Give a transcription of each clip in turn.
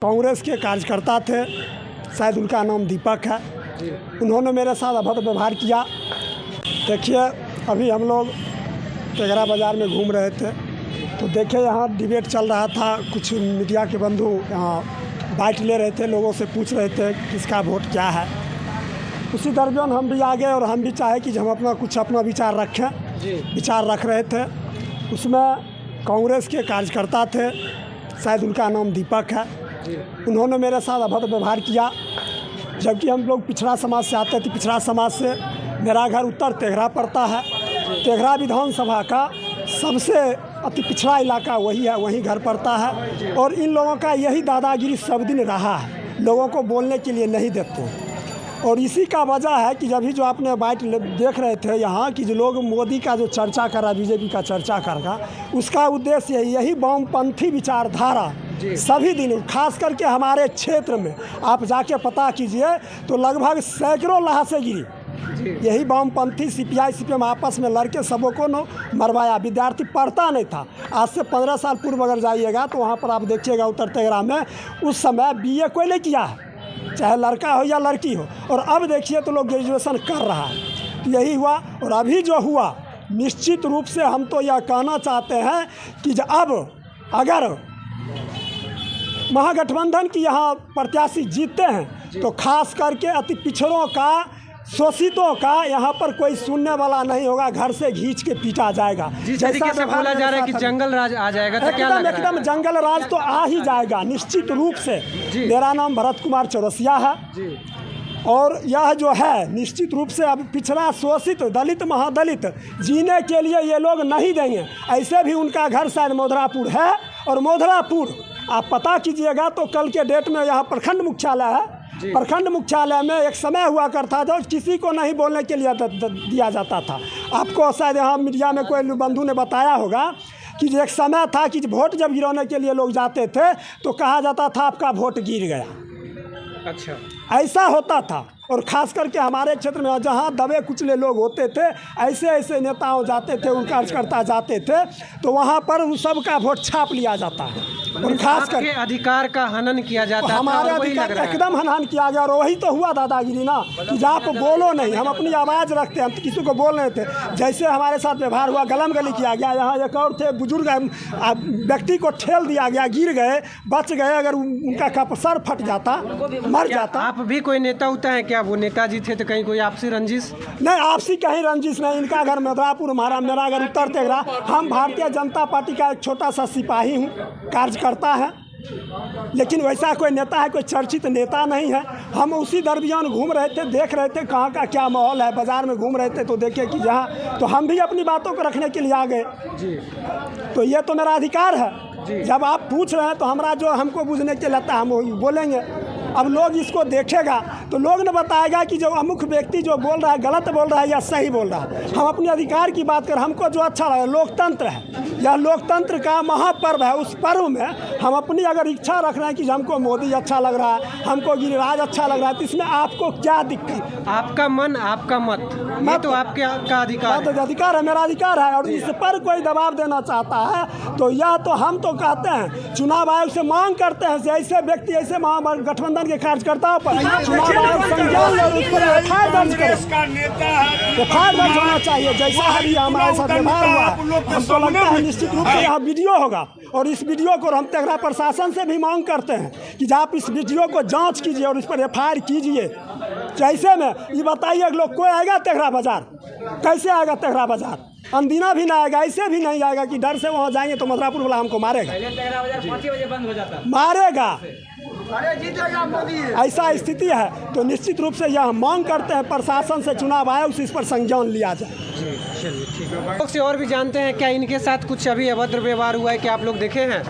कांग्रेस के कार्यकर्ता थे, शायद उनका नाम दीपक है। उन्होंने मेरे साथ अभद्र व्यवहार किया। देखिए, अभी हम लोग तेघरा बाज़ार में घूम रहे थे तो देखिए यहाँ डिबेट चल रहा था। कुछ मीडिया के बंधु यहाँ बाइट ले रहे थे, लोगों से पूछ रहे थे किसका वोट क्या है। उसी दरमियान हम भी आ गए और हम भी चाहे कि हम अपना विचार रखें। विचार रख रहे थे। उसमें कांग्रेस के कार्यकर्ता थे, शायद उनका नाम दीपक है। उन्होंने मेरे साथ अभद्र व्यवहार किया, जबकि हम लोग पिछड़ा समाज से आते थे। पिछड़ा समाज से मेरा घर उत्तर तेघरा पड़ता है। तेघरा विधानसभा का सबसे अति पिछड़ा इलाका वही है, वहीं घर पड़ता है। और इन लोगों का यही दादागिरी सब दिन रहा है, लोगों को बोलने के लिए नहीं देते। और इसी का वजह है कि अभी जो आपने बाइट देख रहे थे यहाँ कि जो लोग मोदी का जो चर्चा कर रहा, बीजेपी का चर्चा कर रहा, उसका उद्देश्य यही वामपंथी विचारधारा सभी दिन, खास करके हमारे क्षेत्र में आप जाके पता कीजिए तो लगभग सैकड़ों लहासे गिरी। यही वामपंथी सीपीआई सीपीएम आपस में लड़के सबों को मरवाया। विद्यार्थी पढ़ता नहीं था। आज से 15 साल पूर्व अगर जाइएगा तो वहाँ पर आप देखिएगा उत्तर तेघरा में उस समय बीए कोई नहीं किया है, चाहे लड़का हो या लड़की हो। और अब देखिए तो लोग ग्रेजुएशन कर रहा है। तो यही हुआ। और अभी जो हुआ, निश्चित रूप से हम तो यह कहना चाहते हैं कि अब अगर महागठबंधन की यहाँ प्रत्याशी जीतते हैं तो खास करके अति पिछड़ों का, शोषितों का यहाँ पर कोई सुनने वाला नहीं होगा। घर से खींच के पीटा जाएगा। जैसा से बोला जा रहा है कि जंगल राज आ जाएगा, तो क्या लग रहा है? एकदम जंगल राज तो आ ही जाएगा निश्चित रूप से। मेरा नाम भरत कुमार चौरसिया है और यह जो है निश्चित रूप से अब पिछड़ा, शोषित, दलित, महादलित जीने के लिए ये लोग नहीं देंगे। ऐसे भी उनका घर शायद मोधरापुर है और मोधरापुर आप पता कीजिएगा तो कल के डेट में यहाँ प्रखंड मुख्यालय है। प्रखंड मुख्यालय में एक समय हुआ करता था किसी को नहीं बोलने के लिए दिया जाता था। आपको शायद यहाँ मीडिया में कोई बंधु ने बताया होगा कि एक समय था कि वोट जब गिराने के लिए लोग जाते थे तो कहा जाता था आपका वोट गिर गया। अच्छा, ऐसा होता था। और ख़ास करके हमारे क्षेत्र में जहाँ दबे कुचले लोग होते थे, ऐसे ऐसे नेताओं जाते थे, उनका कार्यकर्ता जाते थे तो वहाँ पर उन सब का वोट छाप लिया जाता है। और खास करके अधिकार का हनन किया जाता है। हमारे अधिकार एकदम हनन किया गया। और वही तो हुआ दादागिरी ना कि आप बोलो नहीं, हम अपनी आवाज़ रखते हैं, हम किसी को बोल रहे थे। जैसे हमारे साथ व्यवहार हुआ, गलम गली किया गया। यहाँ एक और थे बुजुर्ग व्यक्ति को ठेल दिया गया, गिर गए, बच गए। अगर उनका सर फट जाता, मर जाता। आप भी कोई नेता होता है क्या? वो नेताजी थे तो कहीं कोई आपसी रंजिश? नहीं, आपसी कहीं रंजिश नहीं। इनका घर मोधरापुर, मेरा घर उत्तर तेघरा। हम भारतीय जनता पार्टी का एक छोटा सा सिपाही हूँ, कार्यकर्ता है, लेकिन वैसा कोई नेता है, कोई चर्चित नेता नहीं है। हम उसी दरमियान घूम रहे थे, देख रहे थे कहाँ का क्या माहौल है। बाज़ार में घूम रहे थे तो देखे कि जहाँ, तो हम भी अपनी बातों को रखने के लिए आ गए। तो ये तो मेरा अधिकार है। जब आप पूछ रहे हैं तो हमारा जो हमको बुझने के लगता है हम वही बोलेंगे। अब लोग इसको देखेगा तो लोग ने बताएगा कि जो अमुक व्यक्ति जो बोल रहा है गलत बोल रहा है या सही बोल रहा है। हम अपने अधिकार की बात करें, हमको जो अच्छा लगे। लोकतंत्र है, यह लोकतंत्र का महापर्व है। उस पर्व में हम अपनी अगर इच्छा रख रहे हैं कि हमको मोदी अच्छा लग रहा है, हमको गिरिराज अच्छा लग रहा है, तो इसमें आपको क्या दिक्कत? आपका मन, आपका मत, ये तो आपके का अधिकार है। अधिकार है, मेरा अधिकार है। और इस पर कोई दबाव देना चाहता है तो यह तो हम तो कहते हैं, चुनाव आयोग से मांग करते हैं ऐसे व्यक्ति, ऐसे महागठबंधन के कार्यकर्ताओं पर चुनाव आयोग संज्ञान ले, उस पर एफआईआर दर्ज करे। एफआईआर दर्ज होना चाहिए। जैसा अभी हमारे साथ व्यवहार हुआ, हमको लगता है निश्चित रूप से यहाँ वीडियो होगा। और इस वीडियो को हम तेघरा प्रशासन से भी मांग करते हैं कि आप इस वीडियो को जांच कीजिए और इस पर एफआईआर कीजिए। जैसे में ये बताइए लोग कोई आएगा तेघरा बाजार? कैसे आएगा तेघरा बाजार? अंदीना भी ना आएगा, ऐसे भी नहीं आएगा कि डर से वहाँ जाएंगे तो मोधरापुर वाला हमको मारेगा, मारेगा। ऐसा स्थिति है। तो निश्चित रूप से यह मांग करते हैं प्रशासन से, चुनाव आयोग से इस पर संज्ञान लिया जाए। चलिए ठीक है। से और भी जानते हैं क्या इनके साथ कुछ अभी अभद्र व्यवहार हुआ है कि आप लोग देखे हैं?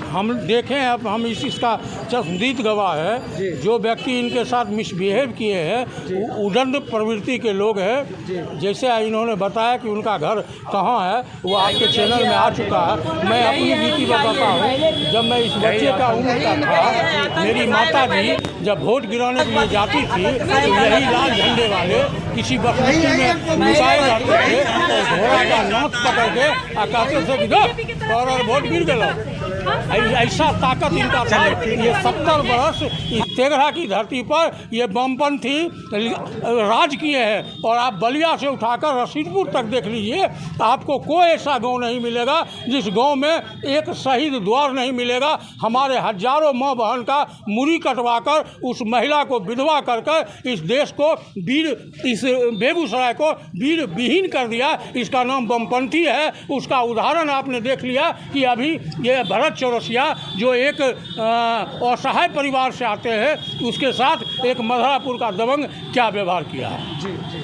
हम देखें, अब हम इसका चश्मदीद गवाह है। जो व्यक्ति इनके साथ मिसबिहेव किए हैं उदंड प्रवृत्ति के लोग हैं। जैसे इन्होंने बताया कि उनका घर कहाँ है, वो आपके चैनल में आ चुका है। मैं अपनी बीती बताता हूँ, जब मैं इस बच्चे का उम्र का था, मेरी माता जी जब वोट गिराने के लिए जाती थी तो यही लाल झंडे वाले किसी बखरी में लुकाए जाते थे और घोड़ा का नाक पकड़ के कहते थे कि और वोट गिर गया। ऐसा ताकत इनका था। ये 70 बरस इस तेघड़ा की धरती पर ये बमपंथी राज किए हैं। और आप बलिया से उठाकर रशीदपुर तक देख लीजिए, आपको कोई ऐसा गांव नहीं मिलेगा जिस गांव में एक शहीद द्वार नहीं मिलेगा। हमारे हजारों माँ बहन का मुरी कटवाकर उस महिला को विधवा कर कर इस देश को इस बेगूसराय को वीर विहीन कर दिया। इसका नाम बमपंथी है। उसका उदाहरण आपने देख लिया कि अभी ये भरत चौरसिया जो एक असहाय परिवार से आते हैं, उसके साथ एक मधुरापुर का दबंग क्या व्यवहार किया है। जी जी